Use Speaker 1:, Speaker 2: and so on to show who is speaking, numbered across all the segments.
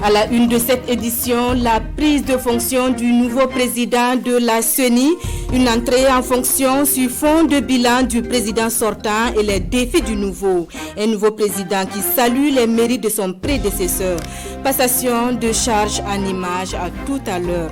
Speaker 1: À la une de cette édition, la prise de fonction du nouveau président de la CENI, une entrée en fonction sur fond de bilan du président sortant et les défis du nouveau. Un nouveau président qui salue les mérites de son prédécesseur. Passation de charge en images à tout à l'heure.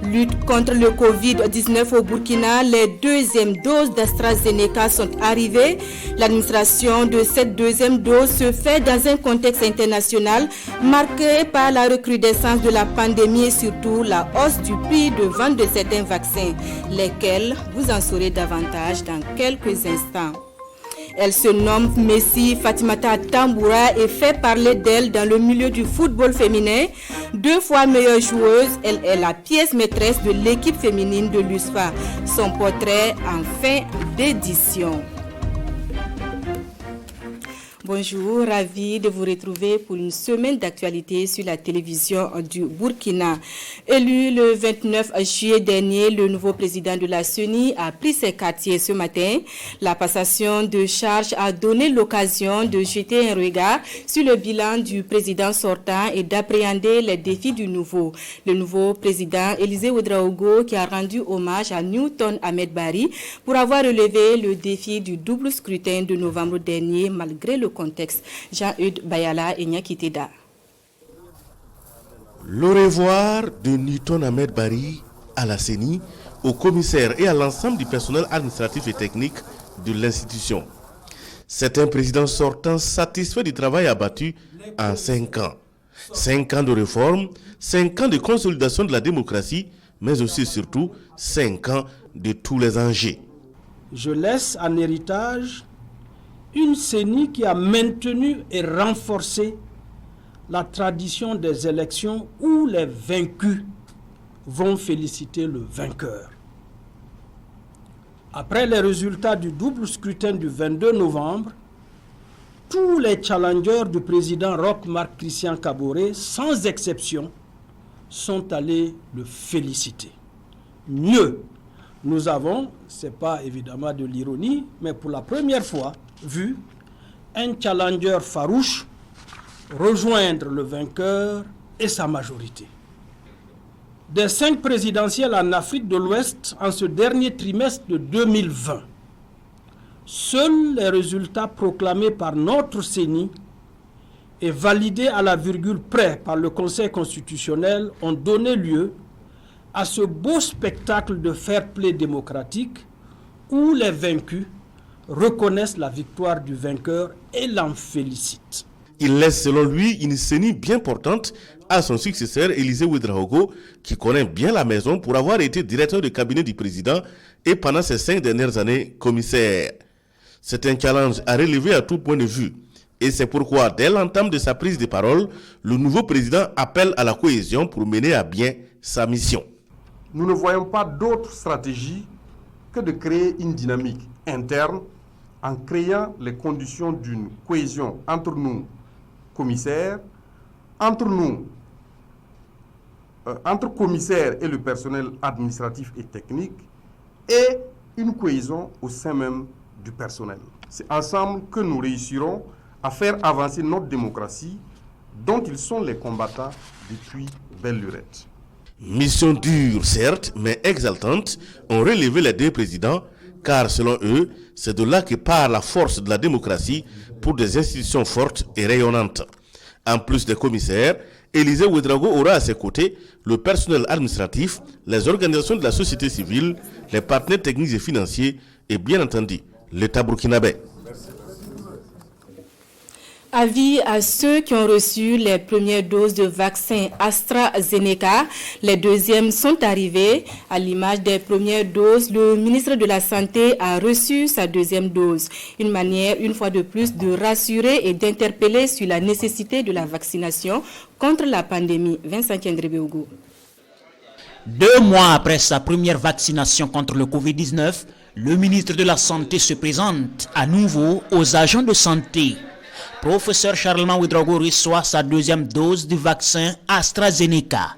Speaker 1: Lutte contre le Covid-19 au Burkina, les deuxièmes doses d'AstraZeneca sont arrivées. L'administration de cette deuxième dose se fait dans un contexte international marqué par la recrudescence de la pandémie et surtout la hausse du prix de vente de certains vaccins, lesquels vous en saurez davantage dans quelques instants. Elle se nomme Messi Fatimata Tamboura et fait parler d'elle dans le milieu du football féminin. 2 fois meilleure joueuse, elle est la pièce maîtresse de l'équipe féminine de l'USFA. Son portrait en fin d'édition. Bonjour, ravi de vous retrouver pour une semaine d'actualité sur la télévision du Burkina. Élu le 29 juillet dernier, le nouveau président de la CENI a pris ses quartiers ce matin. La passation de charge a donné l'occasion de jeter un regard sur le bilan du président sortant et d'appréhender les défis du nouveau. Le nouveau président Élisée Ouedraogo qui a rendu hommage à Newton Ahmed Bari pour avoir relevé le défi du double scrutin de novembre dernier malgré le contexte. Jean-Eudes Bayala et Nyakiteda.
Speaker 2: Le revoir de Newton Ahmed Bari à la CENI, au commissaire et à l'ensemble du personnel administratif et technique de l'institution. C'est un président sortant satisfait du travail abattu en 5 ans. 5 ans de réforme, 5 ans de consolidation de la démocratie, mais aussi et surtout 5 ans de tous les enjeux.
Speaker 3: Je laisse en héritage une CENI qui a maintenu et renforcé la tradition des élections où les vaincus vont féliciter le vainqueur. Après les résultats du double scrutin du 22 novembre, tous les challengers du président Roch Marc Christian Kaboré, sans exception, sont allés le féliciter. Mieux, nous avons, ce n'est pas évidemment de l'ironie, mais pour la première fois, vu un challenger farouche rejoindre le vainqueur et sa majorité. Des 5 présidentielles en Afrique de l'Ouest en ce dernier trimestre de 2020, seuls les résultats proclamés par notre CENI et validés à la virgule près par le Conseil constitutionnel ont donné lieu à ce beau spectacle de fair-play démocratique où les vaincus reconnaissent la victoire du vainqueur et l'en félicitent.
Speaker 2: Il laisse selon lui une CENI bien portante à son successeur Élisée Ouedraogo qui connaît bien la maison pour avoir été directeur de cabinet du président et pendant ces 5 dernières années commissaire. C'est un challenge à relever à tout point de vue et c'est pourquoi dès l'entame de sa prise de parole, le nouveau président appelle à la cohésion pour mener à bien sa mission.
Speaker 4: Nous ne voyons pas d'autre stratégie que de créer une dynamique interne en créant les conditions d'une cohésion entre nous, commissaires, entre commissaires et le personnel administratif et technique, et une cohésion au sein même du personnel. C'est ensemble que nous réussirons à faire avancer notre démocratie, dont ils sont les combattants depuis belle lurette.
Speaker 2: Mission dure, certes, mais exaltante, ont relevé les 2 présidents, car selon eux, c'est de là que part la force de la démocratie pour des institutions fortes et rayonnantes. En plus des commissaires, Élisée Ouedraogo aura à ses côtés le personnel administratif, les organisations de la société civile, les partenaires techniques et financiers et bien entendu l'État burkinabé.
Speaker 1: Avis à ceux qui ont reçu les premières doses de vaccin AstraZeneca. Les deuxièmes sont arrivées. À l'image des premières doses, le ministre de la Santé a reçu sa deuxième dose. Une manière, une fois de plus, de rassurer et d'interpeller sur la nécessité de la vaccination contre la pandémie. Vincent Kendrebe-Ogo.
Speaker 5: 2 mois après sa première vaccination contre le Covid-19, le ministre de la Santé se présente à nouveau aux agents de santé. Professeur Charlemagne Ouedraogo reçoit sa deuxième dose du vaccin AstraZeneca.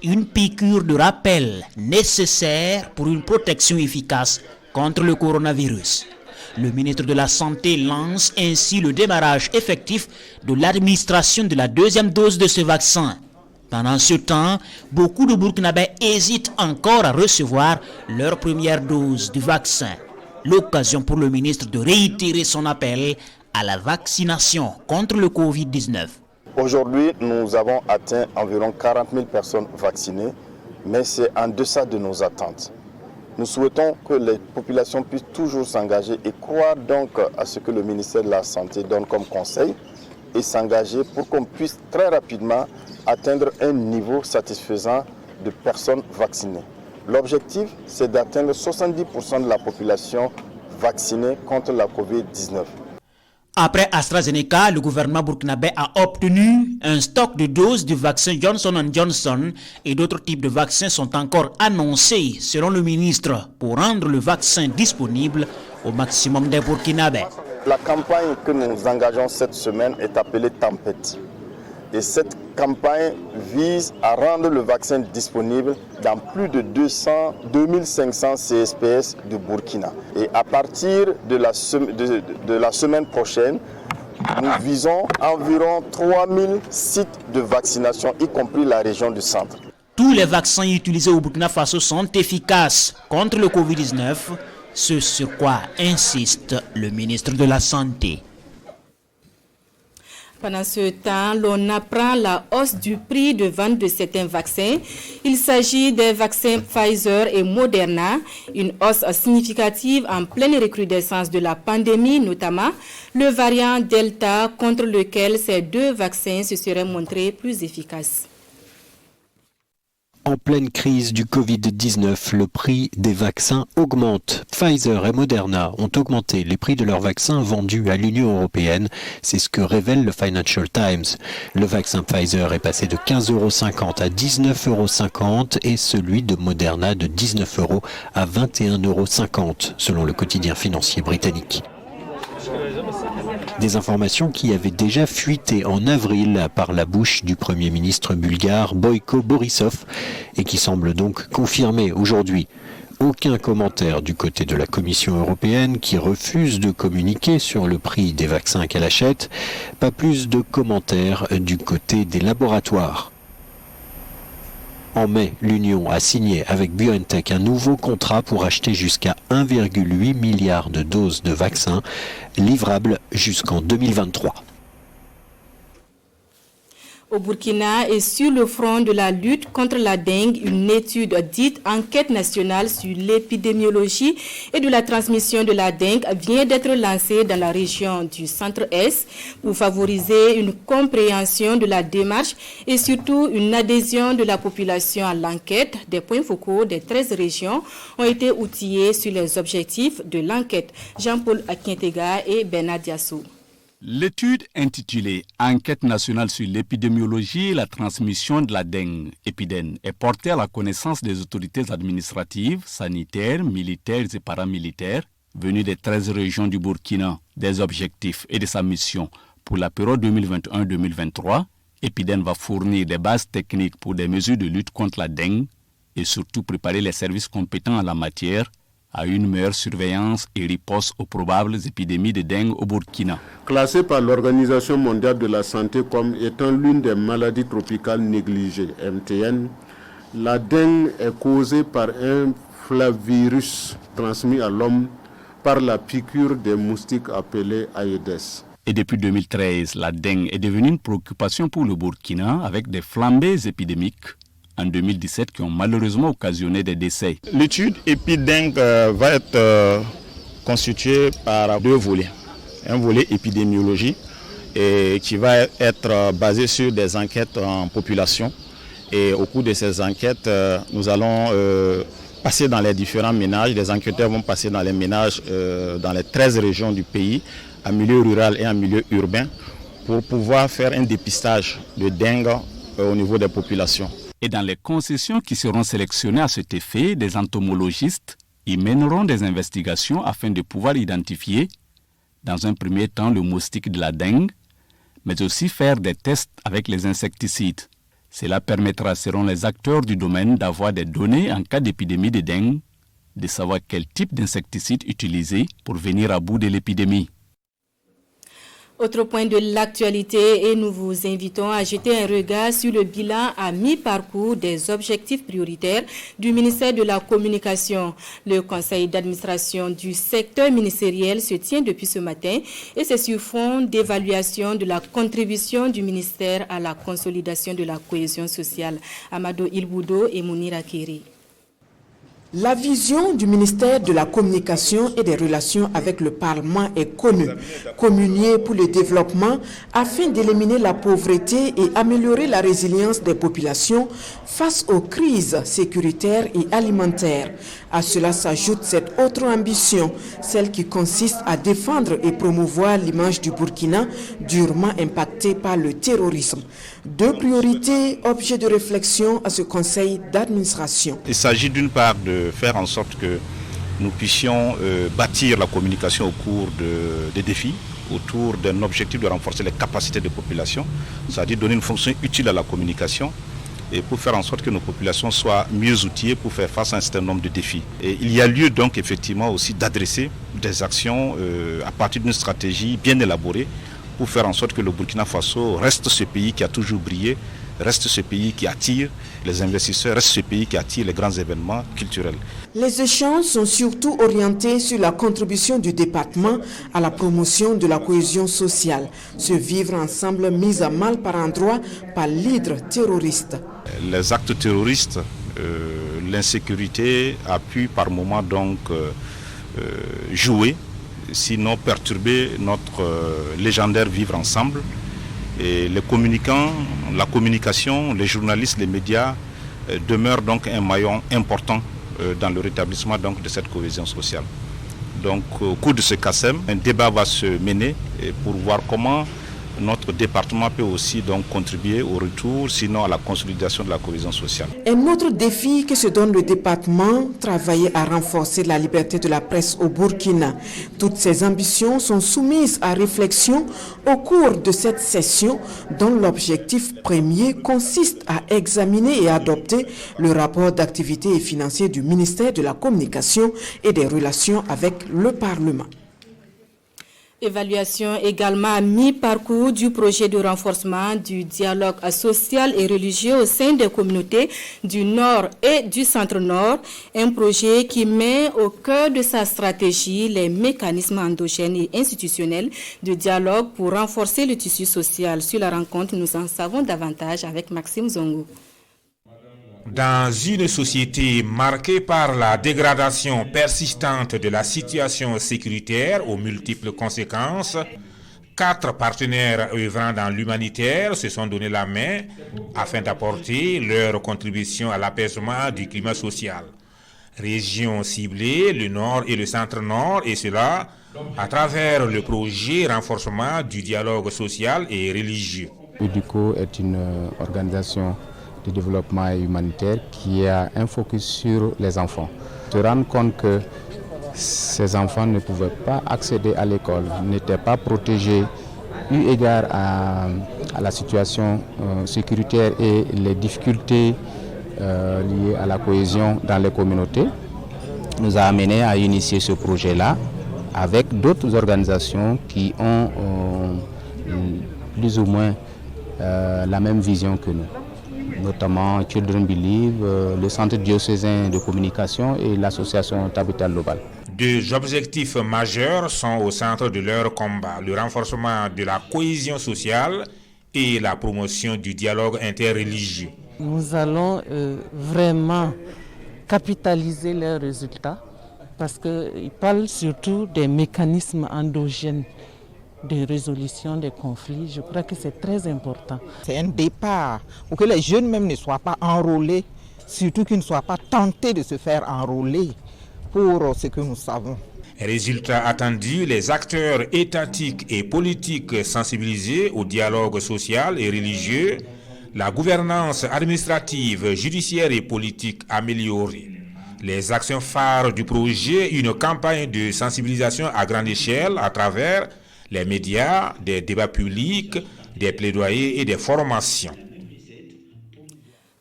Speaker 5: Une piqûre de rappel nécessaire pour une protection efficace contre le coronavirus. Le ministre de la Santé lance ainsi le démarrage effectif de l'administration de la deuxième dose de ce vaccin. Pendant ce temps, beaucoup de Burkinabés hésitent encore à recevoir leur première dose du vaccin. L'occasion pour le ministre de réitérer son appel à la vaccination contre le Covid-19.
Speaker 6: Aujourd'hui, nous avons atteint environ 40 000 personnes vaccinées, mais c'est en deçà de nos attentes. Nous souhaitons que les populations puissent toujours s'engager et croire donc à ce que le ministère de la Santé donne comme conseil et s'engager pour qu'on puisse très rapidement atteindre un niveau satisfaisant de personnes vaccinées. L'objectif, c'est d'atteindre 70% de la population vaccinée contre la Covid-19.
Speaker 5: Après AstraZeneca, le gouvernement burkinabé a obtenu un stock de doses du vaccin Johnson & Johnson et d'autres types de vaccins sont encore annoncés, selon le ministre, pour rendre le vaccin disponible au maximum des Burkinabés.
Speaker 6: La campagne que nous engageons cette semaine est appelée Tempête. Et cette campagne vise à rendre le vaccin disponible dans plus de 2500 CSPS du Burkina. Et à partir de la semaine prochaine, nous visons environ 3000 sites de vaccination, y compris la région du centre.
Speaker 5: Tous les vaccins utilisés au Burkina Faso sont efficaces contre le Covid-19, ce sur quoi insiste le ministre de la Santé.
Speaker 1: Pendant ce temps, l'on apprend la hausse du prix de vente de certains vaccins. Il s'agit des vaccins Pfizer et Moderna, une hausse significative en pleine recrudescence de la pandémie, notamment le variant Delta contre lequel ces deux vaccins se seraient montrés plus efficaces.
Speaker 7: En pleine crise du Covid-19, le prix des vaccins augmente. Pfizer et Moderna ont augmenté les prix de leurs vaccins vendus à l'Union européenne. C'est ce que révèle le Financial Times. Le vaccin Pfizer est passé de 15,50 € à 19,50 € et celui de Moderna de 19 € à 21,50 €, selon le quotidien financier britannique. Des informations qui avaient déjà fuité en avril par la bouche du Premier ministre bulgare Boyko Borisov et qui semblent donc confirmées aujourd'hui. Aucun commentaire du côté de la Commission européenne qui refuse de communiquer sur le prix des vaccins qu'elle achète, pas plus de commentaires du côté des laboratoires. En mai, l'Union a signé avec BioNTech un nouveau contrat pour acheter jusqu'à 1,8 milliard de doses de vaccins livrables jusqu'en 2023.
Speaker 1: Au Burkina et sur le front de la lutte contre la dengue, une étude dite Enquête nationale sur l'épidémiologie et de la transmission de la dengue vient d'être lancée dans la région du Centre-Est pour favoriser une compréhension de la démarche et surtout une adhésion de la population à l'enquête. Des points focaux des 13 régions ont été outillés sur les objectifs de l'enquête. Jean-Paul Akintega et Bernard Diassou.
Speaker 8: L'étude intitulée « Enquête nationale sur l'épidémiologie et la transmission de la dengue, épidène » est portée à la connaissance des autorités administratives, sanitaires, militaires et paramilitaires venues des 13 régions du Burkina, des objectifs et de sa mission pour la période 2021-2023. Épidène va fournir des bases techniques pour des mesures de lutte contre la dengue et surtout préparer les services compétents en la matière à une meilleure surveillance et riposte aux probables épidémies de dengue au Burkina.
Speaker 9: Classée par l'Organisation mondiale de la santé comme étant l'une des maladies tropicales négligées, MTN, la dengue est causée par un flavirus transmis à l'homme par la piqûre des moustiques appelés Aedes.
Speaker 8: Et depuis 2013, la dengue est devenue une préoccupation pour le Burkina avec des flambées épidémiques en 2017 qui ont malheureusement occasionné des décès.
Speaker 10: L'étude épidémique va être constituée par deux volets. Un volet épidémiologie et qui va être basé sur des enquêtes en population. Et au cours de ces enquêtes, nous allons passer dans les différents ménages. Les enquêteurs vont passer dans les ménages dans les 13 régions du pays, en milieu rural et en milieu urbain, pour pouvoir faire un dépistage de dengue au niveau des populations.
Speaker 8: Et dans les concessions qui seront sélectionnées à cet effet, des entomologistes y mèneront des investigations afin de pouvoir identifier, dans un premier temps, le moustique de la dengue, mais aussi faire des tests avec les insecticides. Cela permettra, selon les acteurs du domaine, d'avoir des données en cas d'épidémie de dengue, de savoir quel type d'insecticide utiliser pour venir à bout de l'épidémie.
Speaker 1: Autre point de l'actualité et nous vous invitons à jeter un regard sur le bilan à mi-parcours des objectifs prioritaires du ministère de la Communication. Le conseil d'administration du secteur ministériel se tient depuis ce matin et c'est sur fond d'évaluation de la contribution du ministère à la consolidation de la cohésion sociale. Amadou Ilboudo et Mounira Kiri.
Speaker 11: La vision du ministère de la Communication et des Relations avec le Parlement est connue. Communier pour le développement afin d'éliminer la pauvreté et améliorer la résilience des populations face aux crises sécuritaires et alimentaires. À cela s'ajoute cette autre ambition, celle qui consiste à défendre et promouvoir l'image du Burkina durement impactée par le terrorisme. Deux priorités, objets de réflexion à ce conseil d'administration.
Speaker 12: Il s'agit d'une part de faire en sorte que nous puissions bâtir la communication au cours des défis, autour d'un objectif de renforcer les capacités des populations, c'est-à-dire donner une fonction utile à la communication et pour faire en sorte que nos populations soient mieux outillées pour faire face à un certain nombre de défis. Et il y a lieu donc effectivement aussi d'adresser des actions à partir d'une stratégie bien élaborée pour faire en sorte que le Burkina Faso reste ce pays qui a toujours brillé, reste ce pays qui attire les investisseurs, reste ce pays qui attire les grands événements culturels.
Speaker 11: Les échanges sont surtout orientés sur la contribution du département à la promotion de la cohésion sociale. Ce vivre ensemble mis à mal par endroits par l'hydre terroriste.
Speaker 12: Les actes terroristes, l'insécurité a pu par moments donc jouer, sinon perturber notre légendaire vivre ensemble. Et les communicants, la communication, les journalistes, les médias demeurent donc un maillon important dans le rétablissement donc de cette cohésion sociale. Donc au cours de ce CASEM, un débat va se mener pour voir comment notre département peut aussi donc contribuer au retour, sinon à la consolidation de la cohésion sociale.
Speaker 11: Un autre défi que se donne le département, travailler à renforcer la liberté de la presse au Burkina. Toutes ces ambitions sont soumises à réflexion au cours de cette session dont l'objectif premier consiste à examiner et adopter le rapport d'activité et financier du ministère de la Communication et des Relations avec le Parlement.
Speaker 1: Évaluation également à mi-parcours du projet de renforcement du dialogue social et religieux au sein des communautés du Nord et du Centre-Nord, un projet qui met au cœur de sa stratégie les mécanismes endogènes et institutionnels de dialogue pour renforcer le tissu social. Sur la rencontre, nous en savons davantage avec Maxime Zongo.
Speaker 13: Dans une société marquée par la dégradation persistante de la situation sécuritaire aux multiples conséquences, 4 partenaires œuvrant dans l'humanitaire se sont donné la main afin d'apporter leur contribution à l'apaisement du climat social. Régions ciblées, le Nord et le Centre-Nord, et cela à travers le projet renforcement du dialogue social et religieux.
Speaker 14: UDICO est une organisation de développement humanitaire qui a un focus sur les enfants. Se rendre compte que ces enfants ne pouvaient pas accéder à l'école, n'étaient pas protégés eu égard à la situation sécuritaire et les difficultés liées à la cohésion dans les communautés, nous a amené à initier ce projet-là avec d'autres organisations qui ont plus ou moins la même vision que nous, notamment Children Believe, le Centre diocésain de communication et l'association Tabita Global.
Speaker 13: Deux objectifs majeurs sont au centre de leur combat, le renforcement de la cohésion sociale et la promotion du dialogue interreligieux.
Speaker 15: Nous allons vraiment capitaliser leurs résultats parce qu'ils parlent surtout des mécanismes endogènes de résolution des conflits. Je crois que c'est très important.
Speaker 16: C'est un départ pour que les jeunes même ne soient pas enrôlés, surtout qu'ils ne soient pas tentés de se faire enrôler pour ce que nous savons.
Speaker 13: Résultat attendu, les acteurs étatiques et politiques sensibilisés au dialogue social et religieux, la gouvernance administrative, judiciaire et politique améliorée. Les actions phares du projet, une campagne de sensibilisation à grande échelle à travers les médias, des débats publics, des plaidoyers et des formations.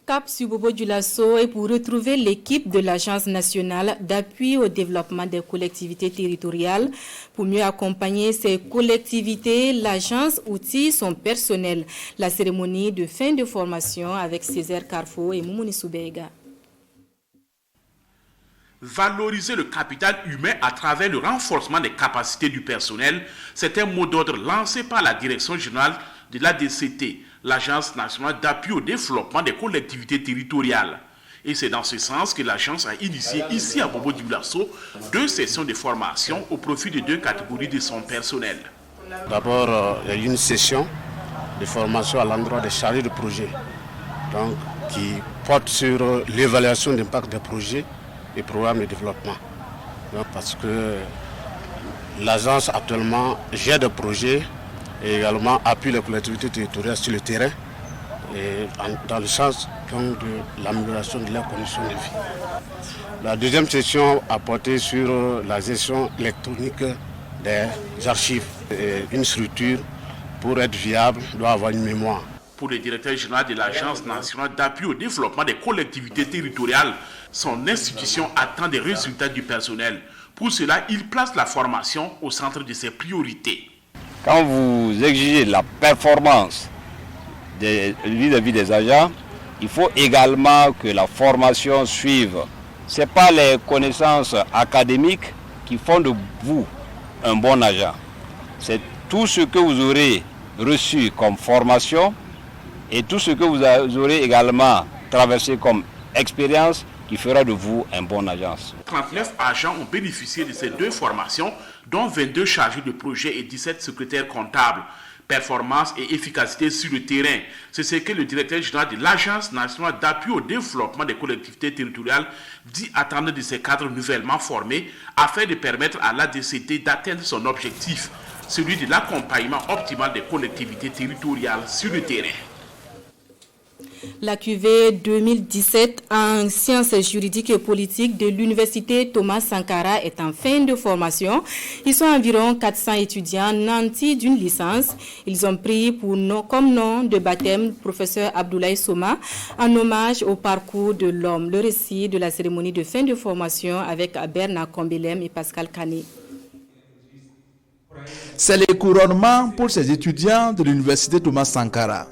Speaker 1: cap sur Bobo-Dioulasso et pour retrouver l'équipe de l'Agence nationale d'appui au développement des collectivités territoriales. Pour mieux accompagner ces collectivités, l'agence outille son personnel. La cérémonie de fin de formation avec Césaire Carrefour et Moumouni Soubega.
Speaker 17: Valoriser le capital humain à travers le renforcement des capacités du personnel, c'est un mot d'ordre lancé par la Direction générale de l'ADCT, l'Agence nationale d'appui au développement des collectivités territoriales. Et c'est dans ce sens que l'agence a initié ici à Bobo-Dioulasso 2 sessions de formation au profit de 2 catégories de son personnel.
Speaker 18: D'abord, il y a eu une session de formation à l'endroit des chargés de projet, donc, qui porte sur l'évaluation d'impact des projets et programmes de développement. Donc, parce que l'agence actuellement gère des projets et également appuie les collectivités territoriales sur le terrain et dans le sens donc, de l'amélioration de leurs conditions de vie. La deuxième session a porté sur la gestion électronique des archives. Et une structure, pour être viable, doit avoir une mémoire.
Speaker 17: Pour le directeur général de l'Agence nationale d'appui au développement des collectivités territoriales, son institution attend des résultats du personnel. Pour cela, il place la formation au centre de ses priorités.
Speaker 19: Quand vous exigez la performance vis-à-vis des agents, il faut également que la formation suive. Ce n'est pas les connaissances académiques qui font de vous un bon agent. C'est tout ce que vous aurez reçu comme formation et tout ce que vous aurez également traversé comme expérience qui fera de vous un bon agent.
Speaker 17: 39 agents ont bénéficié de ces 2 formations, dont 22 chargés de projet et 17 secrétaires comptables. Performance et efficacité sur le terrain, c'est ce que le directeur général de l'Agence nationale d'appui au développement des collectivités territoriales dit attendre de ces cadres nouvellement formés afin de permettre à l'ADCT d'atteindre son objectif, celui de l'accompagnement optimal des collectivités territoriales sur le terrain.
Speaker 1: La QV 2017 en sciences juridiques et politiques de l'université Thomas Sankara est en fin de formation. Ils sont environ 400 étudiants nantis d'une licence. Ils ont pris comme nom de baptême professeur Abdoulaye Soma en hommage au parcours de l'homme. Le récit de la cérémonie de fin de formation avec Bernard Kombelem et Pascal Kané.
Speaker 20: C'est le couronnement pour ces étudiants de l'université Thomas Sankara.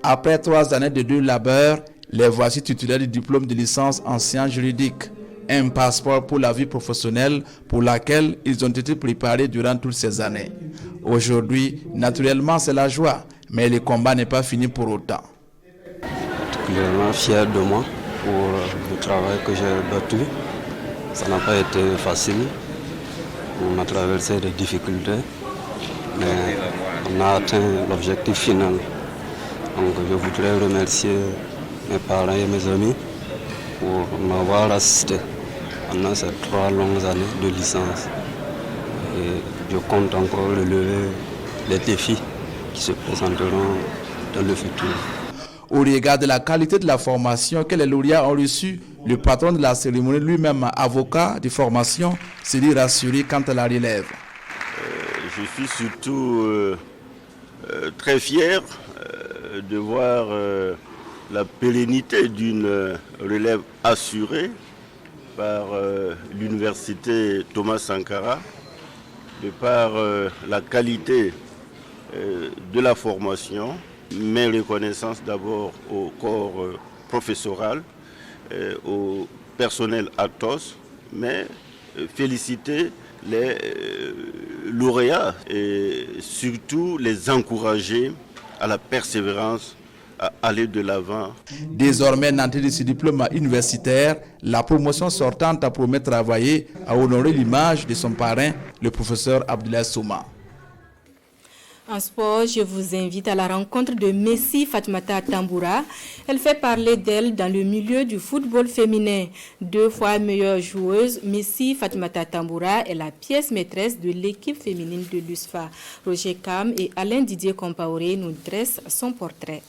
Speaker 20: Après 3 années de dur labeur, les voici titulaires du diplôme de licence en sciences juridiques, un passeport pour la vie professionnelle pour laquelle ils ont été préparés durant toutes ces années. Aujourd'hui, naturellement, c'est la joie, mais le combat n'est pas fini pour autant.
Speaker 21: Particulièrement fier de moi pour le travail que j'ai battu. Ça n'a pas été facile. On a traversé des difficultés, mais on a atteint l'objectif final. Donc je voudrais remercier mes parents et mes amis pour m'avoir assisté pendant ces 3 longues années de licence. Et je compte encore relever les défis qui se présenteront dans le futur.
Speaker 20: Au regard de la qualité de la formation que les lauréats ont reçue, le patron de la cérémonie, lui-même avocat de formation, s'est dit rassuré quant à la relève.
Speaker 22: Je suis surtout très fier de voir la pérennité d'une relève assurée par l'université Thomas Sankara, de par la qualité de la formation, mais reconnaissance d'abord au corps professoral, au personnel ATOS, mais féliciter les lauréats et surtout les encourager à la persévérance, à aller de l'avant.
Speaker 20: Désormais nanti de ce diplôme universitaire, la promotion sortante a promis de travailler à honorer l'image de son parrain, le professeur Abdoulaye Soma.
Speaker 1: En sport, je vous invite à la rencontre de Messi Fatoumata Tamboura. Elle fait parler d'elle dans le milieu du football féminin. 2 fois meilleure joueuse, Messi Fatoumata Tamboura est la pièce maîtresse de l'équipe féminine de l'USFA. Roger Cam et Alain Didier Compaoré nous dressent son portrait.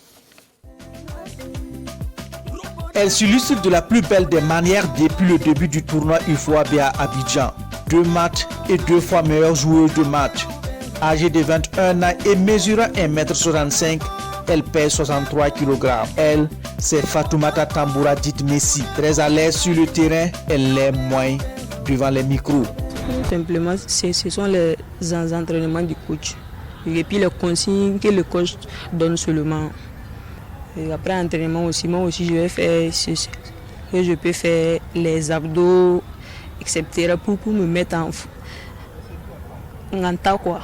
Speaker 23: Elle s'illustre de la plus belle des manières depuis le début du tournoi UFOAB à Abidjan. 2 matchs et 2 fois meilleure joueuse de match. Âgée de 21 ans et mesurant 1,65 m, Elle pèse 63 kg. Elle, c'est Fatoumata Tamboura dite Messi. Très à l'aise sur le terrain, elle l'est moins devant les micros.
Speaker 2: Simplement, ce sont les entraînements du coach. Et puis les consignes que le coach donne seulement. Et après l'entraînement aussi, moi aussi je vais faire ceci. Et je peux faire les abdos, etc. pour me mettre en tas, quoi.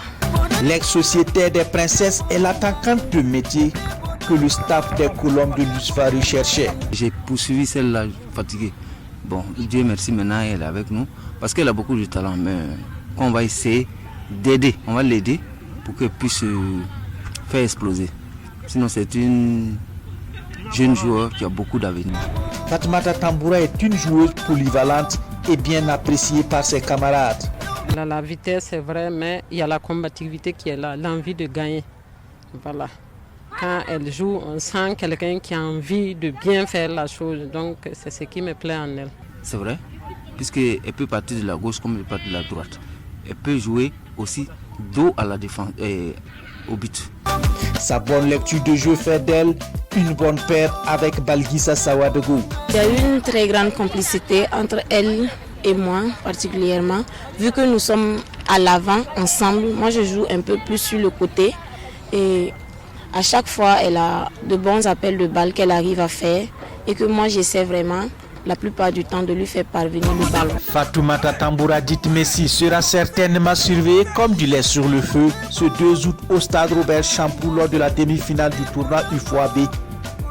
Speaker 23: L'ex-sociétaire des princesses est l'attaquante de métier que le staff des Colombes de l'USFA recherchait.
Speaker 3: J'ai poursuivi celle-là fatiguée. Bon, Dieu merci, maintenant elle est avec nous parce qu'elle a beaucoup de talent. Mais on va essayer d'aider, on va l'aider pour qu'elle puisse faire exploser. Sinon, c'est une jeune joueur qui a beaucoup d'avenir.
Speaker 23: Fatoumata Tamboura est une joueuse polyvalente et bien appréciée par ses camarades.
Speaker 15: Elle a la vitesse, c'est vrai, mais il y a la combativité qui est là, l'envie de gagner. Voilà. Quand elle joue, on sent quelqu'un qui a envie de bien faire la chose. Donc, c'est ce qui me plaît en elle.
Speaker 3: C'est vrai, puisqu'elle peut partir de la gauche comme elle peut partir de la droite. Elle peut jouer aussi dos à la défense et au but.
Speaker 23: Sa bonne lecture de jeu fait d'elle une bonne paire avec Balgissa Sawadougou.
Speaker 4: Il y a eu une très grande complicité entre elle et moi particulièrement, vu que nous sommes à l'avant ensemble. Moi je joue un peu plus sur le côté et à chaque fois elle a de bons appels de balles qu'elle arrive à faire et que moi j'essaie vraiment la plupart du temps de lui faire parvenir le ballon.
Speaker 23: Fatoumata Tamboura dite Messi sera certainement surveillée comme du lait sur le feu ce 2 août au stade Robert Champoux lors de la demi-finale du tournoi UFOAB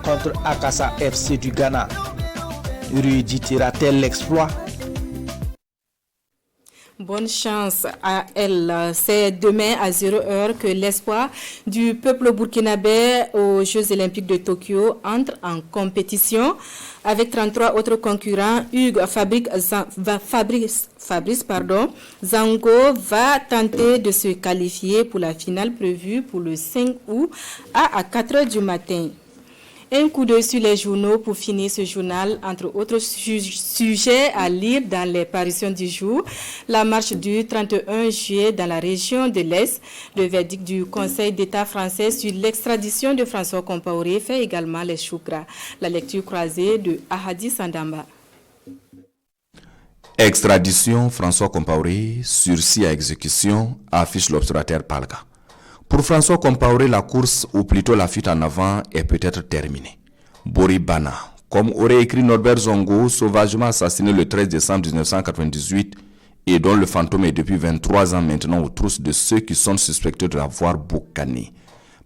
Speaker 23: contre Akassa FC du Ghana. Rééditera-t-elle l'exploit?
Speaker 1: Bonne chance à elle. C'est demain à 0h que l'espoir du peuple burkinabé aux Jeux Olympiques de Tokyo entre en compétition. Avec 33 autres concurrents, Hugues Fabrice Zango va tenter de se qualifier pour la finale prévue pour le 5 août à 4h du matin. Un coup d'œil sur les journaux pour finir ce journal, entre autres sujets à lire dans les parutions du jour. La marche du 31 juillet dans la région de l'Est. Le verdict du Conseil d'État français sur l'extradition de François Compaoré fait également les choukras. La lecture croisée de Ahadi Sandamba.
Speaker 24: Extradition François Compaoré, sursis à exécution, affiche l'observateur Palga. Pour François Compaoré, la course, ou plutôt la fuite en avant, est peut-être terminée. Boribana, comme aurait écrit Norbert Zongo, sauvagement assassiné le 13 décembre 1998 et dont le fantôme est depuis 23 ans maintenant aux trousses de ceux qui sont suspectés de l'avoir boucané.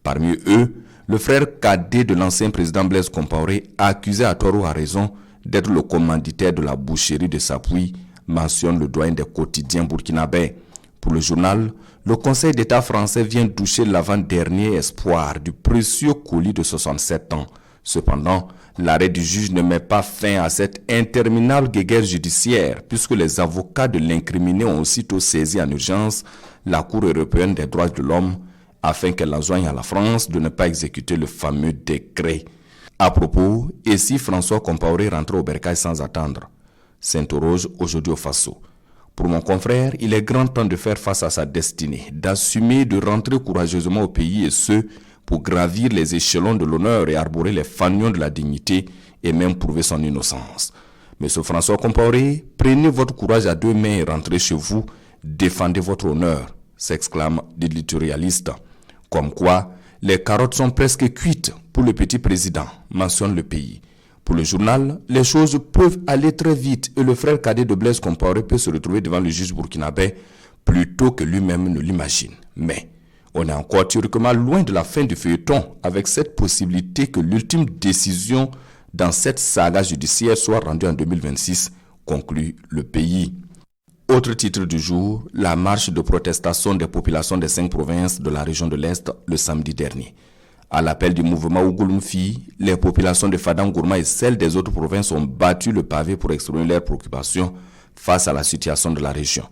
Speaker 24: Parmi eux, le frère cadet de l'ancien président Blaise Compaoré, accusé à tort ou à raison d'être le commanditaire de la boucherie de Sapui, mentionne le doyen des quotidiens burkinabés. Pour le journal, le Conseil d'État français vient toucher l'avant-dernier espoir du précieux colis de 67 ans. Cependant, l'arrêt du juge ne met pas fin à cette interminable guéguerre judiciaire puisque les avocats de l'incriminé ont aussitôt saisi en urgence la Cour européenne des droits de l'homme afin qu'elle enjoigne à la France de ne pas exécuter le fameux décret. À propos, et si François Compaoré rentrait au bercail sans attendre? S'interroge aujourd'hui au Faso. Pour mon confrère, il est grand temps de faire face à sa destinée, d'assumer, de rentrer courageusement au pays et ce, pour gravir les échelons de l'honneur et arborer les fanions de la dignité et même prouver son innocence. Monsieur François Compaoré, prenez votre courage à deux mains et rentrez chez vous, défendez votre honneur, s'exclame l'éditorialiste. Comme quoi, les carottes sont presque cuites pour le petit président, mentionne le pays. Pour le journal, les choses peuvent aller très vite et le frère cadet de Blaise Compaoré peut se retrouver devant le juge burkinabé plus tôt que lui-même ne l'imagine. Mais on est encore théoriquement loin de la fin du feuilleton avec cette possibilité que l'ultime décision dans cette saga judiciaire soit rendue en 2026, conclut le pays. Autre titre du jour, la marche de protestation des populations des 5 provinces de la région de l'Est le samedi dernier. À l'appel du mouvement Ougoulumfi, les populations de Fadam-Gourma et celles des autres provinces ont battu le pavé pour exprimer leurs préoccupations face à la situation de la région.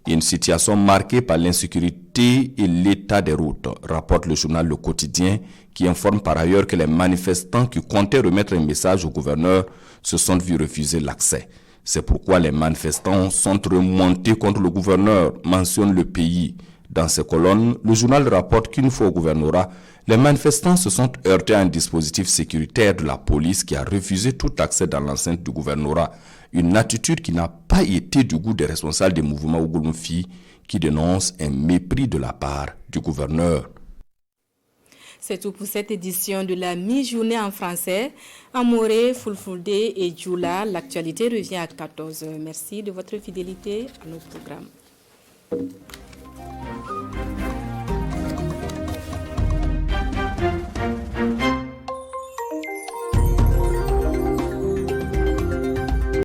Speaker 24: Une situation marquée par l'insécurité et l'état des routes, rapporte le journal Le Quotidien, qui informe par ailleurs que les manifestants qui comptaient remettre un message au gouverneur se sont vus refuser l'accès. C'est pourquoi les manifestants sont remontés contre le gouverneur, mentionne le pays. Dans ces colonnes, le journal rapporte qu'une fois au gouvernorat, les manifestants se sont heurtés à un dispositif sécuritaire de la police qui a refusé tout accès dans l'enceinte du gouvernorat. Une attitude qui n'a pas été du goût des responsables des mouvements Ougouloufi qui dénoncent un mépris de la part du gouverneur.
Speaker 1: C'est tout pour cette édition de la mi-journée en français. Amoré, Fulfulde et Djoula, l'actualité revient à 14h. Merci de votre fidélité à nos programmes.